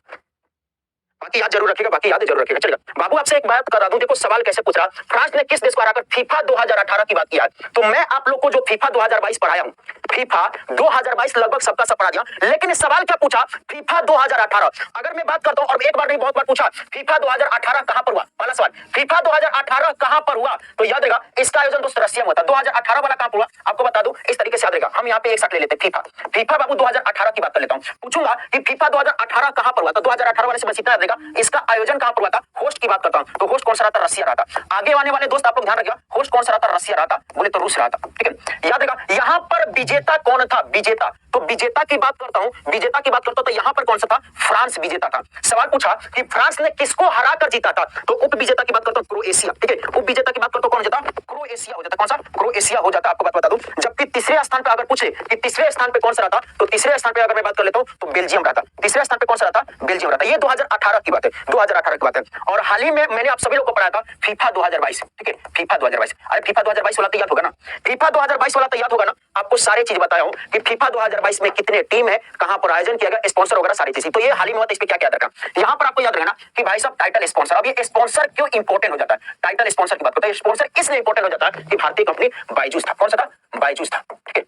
Speaker 1: बाकी याद जरूर रखिएगा, बाकी याद जरूर रखिएगा। चलिए बाबू आपसे एक बात करा दूं, देखो सवाल कैसे पूछ रहा, फ्रांस ने किस देश को हराकर फीफा 2018 की बात किया, तो मैं आप लोग को जो फीफा 2022 पढ़ाया हूं, फीफा 2022 लगभग सबका सब पढ़ा दिया, लेकिन सवाल क्या पूछा, फीफा 2018। अगर मैं बात करता हूं, और एक बार नहीं बहुत बार पूछा, फीफा 2018 कहां पर हुआ, पहला सवाल, फीफा 2018 कहां पर हुआ, तो याद रहेगा इसका आयोजन दोस्त रसिया में हुआ था। 2018 वाला कहां पर हुआ आपको बता दूं, इस तरीके से याद रहेगा, हम यहाँ पे एक साथ ले लेते हैं फीफा बाबू 2018 की बात कर लेता हूं, पूछूंगा कि फीफा 2018 कहां पर हुआ, तो 2018 वाले से बस इतना याद रहेगा, इसका आयोजन कहां पर हुआ था, होस्ट की बात करता हूं, तो होस्ट कौन सा रहा था, रसिया रहा था। आगे आने वाले दोस्त आप लोग ध्यान रखिएगा, होस्ट कौन सा रहा था, रसिया रहा था, बोले तो रूस रहा था, ठीक है, याद रहेगा। यहां पर विजेता कौन था, विजेता, तो विजेता की बात करता हूं, विजेता की बात करता हूं, तो यहां पर कौन सा था, फ्रांस विजेता था। सवाल पूछा कि फ्रांस ने किसको हराकर जीता था, तो उप विजेता की बात करता हूं, क्रोएशिया, ठीक है, उप विजेता की बात करता हूं, कौन हो जाता, क्रोएशिया हो जाता, कौन सा, क्रोएशिया हो जाता, आपको बात बता दूं। जबकि तीसरे स्थान पर अगर पूछे कि तीसरे स्थान पे कौन सा रहता, तो तीसरे स्थान पे अगर मैं बात कर लेता हूं तो बेल्जियम रहता, तीसरे स्थान पे कौन सा रहता, बेल्जियम रहता। ये 2018 की बात है, 2018 की बात है। और हाल ही में मैंने आप सभी लोग को पढ़ाया था फीफा 2022, ठीक है, फीफा 2022, अरे फीफा 2022 वाला तो याद होगा ना, फीफा 2022 वाला तो याद होगा ना, आपको सारी चीज बताया हूं कि फीफा 2022 में कितने टीम है, कहां पर आयोजन किया गया, स्पॉन्सर वगैरह सारी चीजें। तो ये हाल ही में हुआ, इस पे क्या याद रखा, यहां पर आपको याद रखना कि भाई साहब टाइटल स्पॉन्सर, अब ये स्पॉन्सर क्यों इंपॉर्टेंट हो जाता है, टाइटल स्पॉन्सर की बात करते हैं, स्पॉन्सर इसलिए इंपॉर्टेंट हो जाता है कि भारतीय कंपनी बायजूस था, कौन सा था, बायजूस था, ठीक है।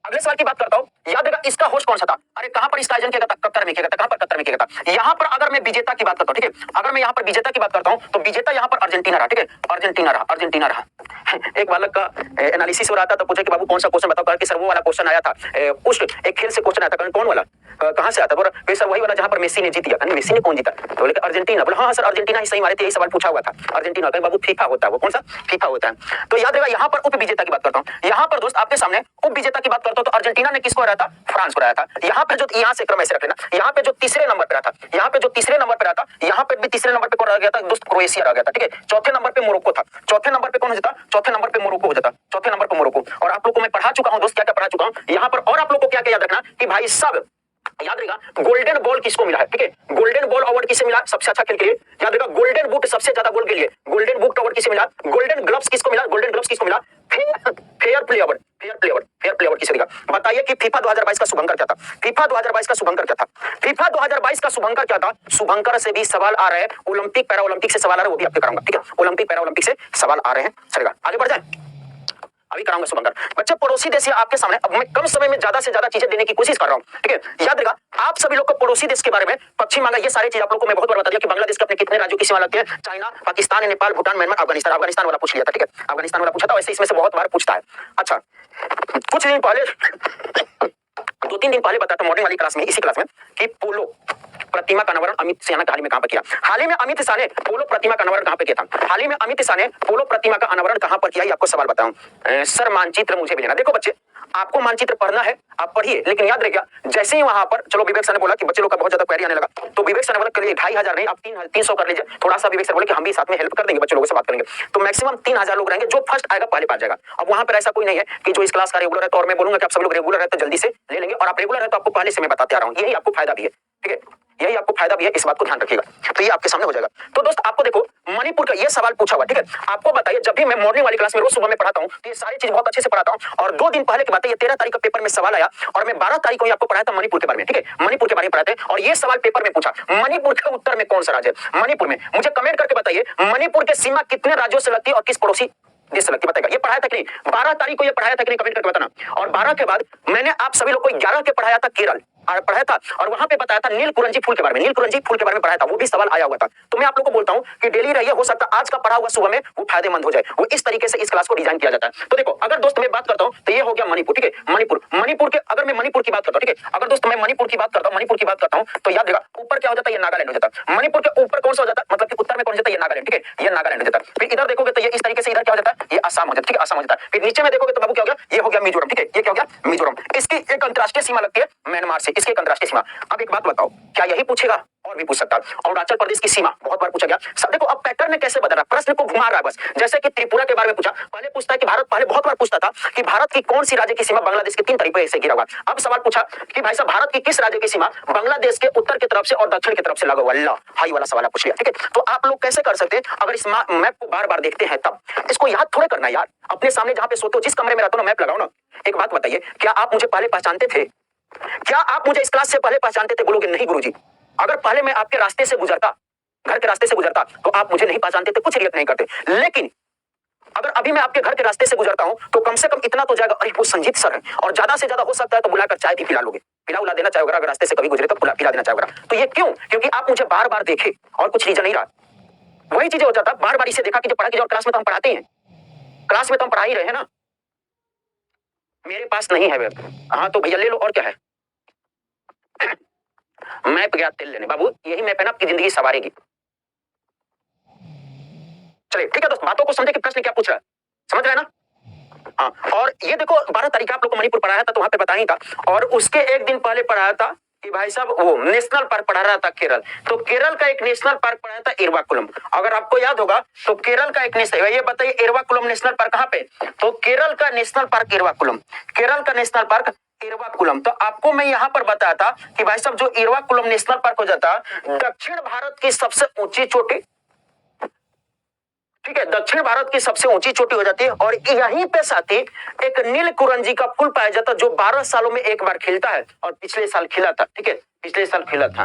Speaker 1: अगले सवाल की बात करता हूँ, याद रखा इसका होस्ट कौन सा था? अरे कहां पर इसका आयोजन किया गया था? कतर में किया गया था। कहां पर? कतर में किया गया था। यहां पर अगर मैं विजेता की बात करता हूं, ठीक है, अगर मैं यहां पर विजेता की बात करता हूं तो विजेता यहां पर अर्जेंटीना रहा, ठीक है, अर्जेंटीना रहा, अर्जेंटीना रहा। एक बालक का एनालिसिस हो रहा था तो पूछा कि बाबू कौन सा क्वेश्चन बताओ, कहा कि सर वो वाला क्वेश्चन आया था, उस एक खेल से क्वेश्चन आया था, कौन वाला, कहां से आता? बोला सर वही वाला जहां पर मेसी ने जीत गया। मेसी ने कौन जीता? तो बोले अर्जेंटीना। बोला हाँ सर अर्जेंटीना ही सही मारे थे, यही सवाल पूछा हुआ था अर्जेंटीना। कहीं बाबू फीफा होता है, वो कौन सा? फीफा होता है। तो याद रखा यहां पर उप विजेता की बात करता हूं, यहां पर दोस्त आपके सामने उप विजेता की बात करता हूं तो अर्जेंटीना ने किसको हराया था? फ्रांस को हराया था। यहां पे जो यहां से क्रम ऐसे रख लेना, यहां पे जो तीसरे नंबर पे रहा था, यहां पे जो तीसरे नंबर पे रहा था, यहां पे भी तीसरे नंबर पे कौन रह गया था दोस्त? क्रोएशिया रह गया था, ठीक है। चौथे नंबर पे मोरक्को था, चौथे नंबर पे कौन हो जाता? चौथे नंबर पे मोरक्को हो जाता, चौथे नंबर पे मोरक्को। और आप लोग को मैं पढ़ा चुका हूं दोस्त, क्या क्या पढ़ा चुका हूं यहां पर। और आप लोग को क्या क्या याद रखना कि भाई सब याद रखा गोल्डन बॉल किसको मिला है, ठीक है, गोल्डन बॉल अवार्ड किसे मिला? सबसे अच्छा खेल के लिए। याद रखा गोल्डन बूट सबसे ज्यादा गोल के लिए, गोल्डन बूट अवार्ड किसे मिला? गोल्डन ग्लव्स किसको मिला? गोल्डन ग्लव्स किसको मिला? Fair play award, fair play award, fair play award किसे देगा? बताइए कि फीफा 2022 का शुभंकर क्या था? फीफा 2022 का शुभंकर क्या था? फीफा 2022 का शुभंकर क्या था? शुभंकर से भी सवाल आ रहे हैं, ओलंपिक पैरा ओलंपिक से सवाल आ रहे हैं, वो भी आपके कराऊंगा, ठीक है, ओलंपिक पैरा ओलंपिक से सवाल आ रहे हैं। चलेगा, आगे बढ़ जाए, अभी कराऊंगा शुभंकर। बच्चे पड़ोसी देश आपके सामने, अब मैं कम समय में ज्यादा से ज्यादा चीजें देने की कोशिश कर रहा हूं, ठीक है। याद रखा आप सभी लोग को पड़ोसी देश के बारे में, पश्चिम बंगाल, ये सारी चीज आप लोग को मैं बहुत बार बता दिया कि बांग्लादेश के अपने कितने राज्यों की सीमा लगती है, चाइना, पाकिस्तान, नेपाल, भूटान, म्यांमार, अफगानिस्तान। अफगानिस्तान वाला पूछ लिया था, ठीक है, अफगानिस्तान वाला पूछा था, वैसे इसमें से बहुत बार पूछता है। अच्छा, कुछ दिन पहले 2-3 दिन पहले बताया था मॉर्निंग वाली क्लास में, इसी क्लास में, कि पोलो प्रतिमा का अनावरण अमित शाह ने हाल ही में कहां पर किया? हाल ही में अमित शाह ने पोलो प्रतिमा का अनावरण कहां पर किया था? हाल ही में अमित शाह ने पोलो प्रतिमा का अनावरण कहां पर किया? ये आपको सवाल बताऊं। सर मानचित्र मुझे भी लेना। देखो बच्चे, आपको मानचित्र पढ़ना है, आप पढ़िए, लेकिन याद रखिएगा जैसे ही वहां पर, चलो विवेक सर ने बोला कि बच्चे लोग का बहुत ज्यादा क्वेरी आने लगा, तो विवेक सर ने बोला करिए 2500 नहीं, आप 300 कर लीजिए। थोड़ा सा विवेक सर बोले कि हम भी साथ में हेल्प कर देंगे, बच्चे लोगों से बात करेंगे, तो मैक्सिमम 3000 लोग रहेंगे, जो फर्स्ट आएगा पहले पास जाएगा। अब वहां पर ऐसा कोई नहीं है कि जो इस क्लास का रेगुलर है, तो और मैं बोलूंगा कि आप सब लोग रेगुलर है तो जल्दी से ले लेंगे, और आप रेगुलर है तो आपको पहले से मैं बताते आ रहा हूं, यही आपको फायदा भी है, ठीक है, यही आपको फायदा भी है, इस बात को ध्यान रखिएगा। तो ये आपके सामने हो जाएगा। तो दोस्त आपको देखो मणिपुर का ये सवाल पूछा हुआ, ठीक है, आपको बताइए, जब भी मैं मॉर्निंग वाली क्लास में रोज सुबह में पढ़ाता हूं तो ये सारी चीज बहुत अच्छे से पढ़ाता हूं। और 2 दिन पहले की बात है, ये 13 तारीख का पेपर में सवाल आया, और मैं 12 तारीख को आपको पढ़ाया था मणिपुर के बारे में, ठीक है, मणिपुर के बारे में पढ़ाते हैं, और ये सवाल पेपर में पूछा, मणिपुर के उत्तर में कौन सा राज्य है? मणिपुर में। मुझे कमेंट करके बताइए मणिपुर की सीमा कितने राज्यों से लगती है और किस पड़ोसी देश से लगती है? बताएगा। ये पढ़ाया था कि नहीं? 12 तारीख को ये पढ़ाया था कि नहीं? कमेंट करके बताना। और 12 के बाद मैंने आप सभी लोग को 11 के पढ़ाया था केरल, और पढ़ाया था, और वहां पे बताया था नीलकुरंजी फूल के बारे में, नीलकुरंजी फूल के बारे में पढ़ाया था, वो भी सवाल आया हुआ था। तो मैं आप लोगों को बोलता हूं कि डेली रहिए, हो सकता है आज का पढ़ा हुआ सुबह में वो फायदेमंद हो जाए, वो इस तरीके से इस क्लास को डिजाइन किया जाता है। तो देखो, अगर दोस्त मैं बात करता हूं तो ये हो गया मणिपुर, ठीक है, मणिपुर, मणिपुर के, अगर मैं मणिपुर की बात करता हूं, ठीक है, अगर दोस्त मैं मणिपुर की बात करता हूं, मणिपुर की बात करता हूं तो याद रखा ऊपर क्या हो जाता है? ये नागालैंड हो जाता है। मणिपुर के ऊपर कौन सा हो जाता है? मतलब कि उत्तर में कौन जाता है? ये नागालैंड, ठीक है, ये नागालैंड हो जाता है। फिर इधर देखोगे तो ये इस तरीके से इधर क्या हो जाता है? ये असम हो जाता है, ठीक है, असम हो जाता है। फिर नीचे में देखोगे तो बाबू क्या हो गया? ये हो गया मिजोरम, ठीक है, ये क्या हो गया? मिजोरम। इसकी एक अंतरराष्ट्रीय सीमा लगती है म्यांमार से, इसकी एक अंतरराष्ट्रीय सीमा। अब एक बात बताओ, क्या यही पूछेगा? और भी पूछ सकता है। अरुणाचल प्रदेश की सीमा बहुत बार पूछा गया। सब देखो अब पैटर्न ने कैसे बदल रहा है, प्रश्न को घुमा रहा है बस। जैसे कि त्रिपुरा के बारे में पूछा, पहले पूछता है कि भारत, पहले बहुत बार पूछता था कि भारत की कौन सी राज्य की सीमा बांग्लादेश के 3 तरीके से घिरा हुआ। अब सवाल पूछा कि भाई साहब भारत की किस राज्य की सीमा बांग्लादेश के उत्तर की तरफ से और दक्षिण की तरफ से लगा हुआ? अल्लाह, हाई वाला सवाल पूछ लिया, ठीक है। तो आप लोग कैसे कर सकते हैं? अगर इस मैप को बार बार देखते हैं तब इसको याद थोड़े करना यार, अपने सामने जहां पे सोते हो, जिस कमरे में रहते हो ना, मैप लगाओ ना। एक बात बताइए, क्या आप मुझे पहले पहचानते थे? क्या आप मुझे इस क्लास से पहले पहचानते थे? बोलोगे नहीं गुरुजी। अगर पहले मैं आपके रास्ते से गुजरता, घर के रास्ते से गुजरता, तो आप मुझे नहीं पहचानते थे, कुछ रिएक्ट नहीं करते। लेकिन अगर अभी मैं आपके घर के रास्ते से गुजरता हूं तो कम से कम इतना तो जाएगा, अरे वो संजीत सर है, और ज्यादा से ज्यादा हो सकता है तो बुलाकर चाय भी पिला लोगे, पिला देना चाहोगे। अगर रास्ते से कभी गुजरे तो पिला देना चाहोगे। तो ये क्यों? क्योंकि आप मुझे बार बार देखे और कुछ रीजन नहीं रहा। वही चीजें हो जाता, बार बार इसे देखा कि जो पढ़ा की, जो क्लास में तो हम पढ़ाते हैं, क्लास में तो हम पढ़ा ही रहे हैं ना। मेरे पास नहीं है वेब, हाँ तो भैया ले लो, और क्या है। मैप गया तेल लेने, बाबू यही मैप है ना आपकी जिंदगी सवारेगी। चलिए ठीक है दोस्त, बातों को समझे कि प्रश्न क्या पूछ रहा है, समझ रहे हैं ना। हाँ, और ये देखो 12 तारीख आप लोग को मणिपुर पढ़ाया था तो वहां पे बताया था, और उसके एक दिन पहले पढ़ाया था कि भाई साहब वो नेशनल पार्क पढ़ा रहा था केरल, तो केरल का एक नेशनल पार्क पढ़ाया था एर्वाकुलम। अगर आपको याद होगा तो केरल का एक नेशनल, ये बताइए एर्वाकुलम नेशनल पार्क कहां पे? तो केरल का नेशनल पार्क एर्वाकुलम, केरल का नेशनल पार्क एर्वाकुलम। तो आपको मैं यहां पर बताया था कि भाई साहब जो एर्वाकुलम नेशनल पार्क हो जाता दक्षिण भारत की सबसे ऊंची चोटी, ठीक है, दक्षिण भारत की सबसे ऊंची चोटी हो जाती है, और यहीं पे साथी एक नीलकुरंजी का फूल पाया जाता जो 12 सालों में एक बार खिलता है, और पिछले साल खिला था, ठीक है, पिछले साल खिला था।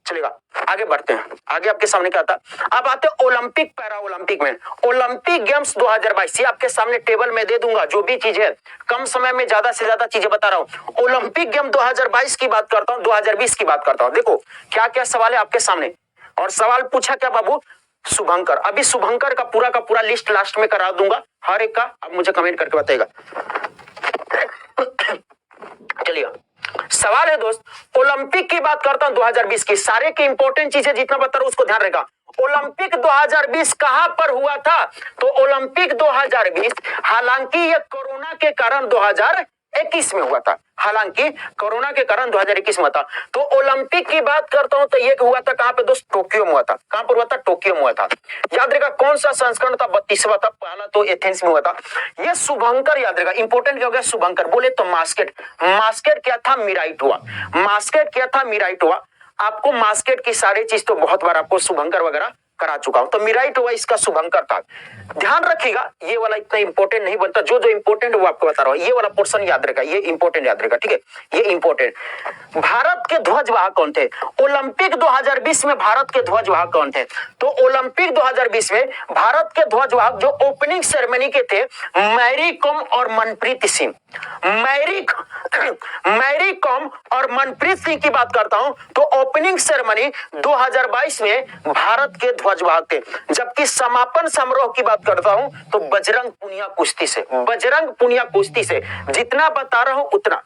Speaker 1: चलेगा, आगे बढ़ते हैं। आगे आपके सामने क्या था, अब आते हैं ओलंपिक पैरा ओलंपिक में। ओलंपिक गेम्स 2022 ये आपके सामने टेबल में दे दूंगा, जो भी चीज है कम समय में ज्यादा से ज्यादा चीजें बता रहा हूं। ओलंपिक गेम 2022 की बात करता हूं, 2020 की बात करता हूं। देखो क्या क्या सवाल है आपके सामने, और सवाल पूछा क्या बाबू, शुभंकर। अभी शुभंकर का पूरा लिस्ट लास्ट में करा दूंगा हर एक का, अब मुझे कमेंट करके बताएगा। चलिए सवाल है दोस्त, ओलंपिक की बात करता हूं 2020 की, सारे की इंपॉर्टेंट चीजें जितना बता रहा हूं उसको ध्यान रखा। ओलंपिक 2020 कहां पर हुआ था, तो ओलंपिक 2020 हालांकि ये कोरोना के कारण 2021 में हुआ था, हालांकि कोरोना के कारण 2021 में हुआ था। तो ओलंपिक की बात करता हूं तो ये हुआ था कहां पे दोस्त, टोक्यो में हुआ था। कहां पर हुआ था, टोक्यो में हुआ था। याद रखा कौन सा संस्करण था, 32वां था, पहला तो एथेंस में हुआ था। ये शुभंकर याद रखा, इंपॉर्टेंट क्या हो गया, शुभंकर बोले तो मास्केट। मास्केट क्या था, मिराइट हुआ। मास्केट क्या था, मिराइट हुआ। आपको मास्केट की सारी चीज तो बहुत बार आपको शुभंकर वगैरह करा चुका हूं, तो मिराइट हुआ इसका शुभंकर था। ध्यान रखिएगा ये वाला इतना इंपॉर्टेंट नहीं बनता, जो जो इंपॉर्टेंट है वो आपको बता रहा हूं। ये वाला पोर्शन याद रखा, ये इंपॉर्टेंट याद रखा, ठीक है, ये इंपॉर्टेंट। भारत के ध्वजवाहक कौन थे, ओलंपिक 2020 में भारत के ध्वजवाहक कौन थे, तो ओलंपिक 2020 में भारत के ध्वजवाहक जो ओपनिंग सेरेमनी के थे, मैरी कॉम और मनप्रीत सिंह। मैरी कॉम और मनप्रीत सिंह की बात करता हूं तो ओपनिंग सेरेमनी 2022 में भारत के ध्वजवाहक थे। जबकि समापन समारोह की बात करता हूं तो बजरंग पुनिया कुश्ती से, बजरंग पुनिया कुश्ती से। जितना बता रहा हूं उतना,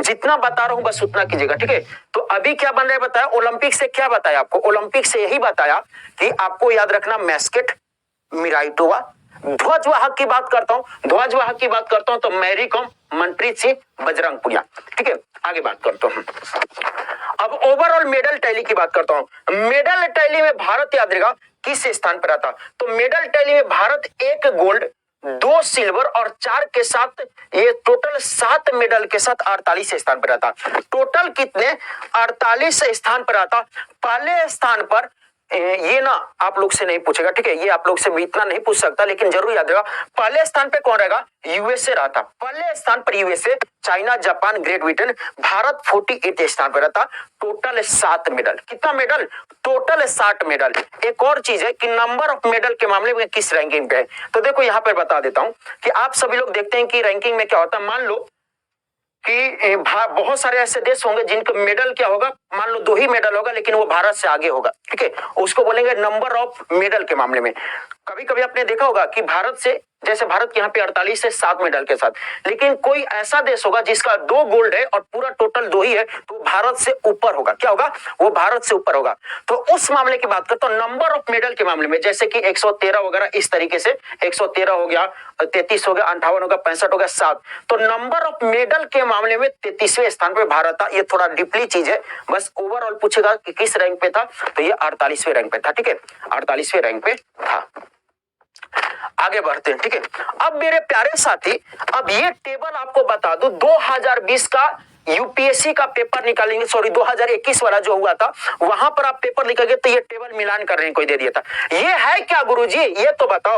Speaker 1: जितना बता रहा हूं बस उतना कीजिएगा, ठीक है। तो अभी क्या बन रहा है बताया, ओलंपिक से क्या बताया आपको, ओलंपिक से यही बताया कि आपको याद रखना मैस्केट, मिराइटोवा। ध्वजवाहक की बात करता हूं, ध्वजवाहक की बात करता हूं तो मैरी कॉम, मनप्रीत सिंह, बजरंग पुनिया, ठीक है। आगे बात करता हूं, अब ओवरऑल मेडल टैली की बात करता हूं। मेडल टैली में भारत याद रखेगा किस स्थान पर आता, तो मेडल टैली में भारत 1 गोल्ड 2 सिल्वर और 4 के साथ, ये टोटल 7 मेडल के साथ 48 स्थान पर आता। टोटल कितने, 48 स्थान पर आता। पहले स्थान पर ये ना आप लोग से नहीं पूछेगा, ठीक है, ये आप लोग से भी इतना नहीं पूछ सकता, लेकिन जरूर याद रखेगा पहले स्थान पे कौन रहेगा, यूएसए रहता। पहले स्थान पर USA, China, Japan, great Britain. Bharat 48 स्थान पर रहता। टोटल 7 मेडल, कितना मेडल, टोटल 60 मेडल। एक और चीज है कि नंबर ऑफ मेडल के मामले में किस रैंकिंग पे है, तो देखो यहां पर बता देता हूं कि आप सभी लोग देखते हैं कि रैंकिंग में क्या होता है। मान लो कि बहुत सारे ऐसे देश होंगे जिनका मेडल क्या होगा, मान लो 2 ही मेडल होगा, लेकिन वो भारत से आगे होगा, ठीक है, उसको बोलेंगे नंबर ऑफ मेडल के मामले में। कभी कभी आपने देखा होगा कि भारत से, जैसे भारत के यहाँ पे 48 से 7 मेडल के साथ, लेकिन कोई ऐसा देश होगा जिसका 2 गोल्ड है और पूरा टोटल 2 ही है, तो भारत से ऊपर होगा। क्या होगा, वो भारत से ऊपर होगा। तो उस मामले की बात करते, तो नंबर ऑफ मेडल के मामले में जैसे कि 113 वगैरह, इस तरीके से 113 हो गया, 33 हो गया, 58 हो गया, 65 हो गया, 7, तो नंबर ऑफ मेडल के मामले में 33वें स्थान पर भारत था। ये थोड़ा डीपली चीज है, बस ओवरऑल पूछेगा कि किस रैंक पे था, तो ये 48वें रैंक पे था, ठीक है, 48वें रैंक पे था। आगे बढ़ते हैं, ठीक है। अब मेरे प्यारे साथी, अब ये टेबल आपको बता दूं, 2020 का यूपीएससी का पेपर निकालेंगे, सॉरी 2021 वाला जो हुआ था, वहां पर आप पेपर लिखेंगे तो ये टेबल मिलान करने को दे दिया था। ये है क्या गुरुजी, ये तो बताओ।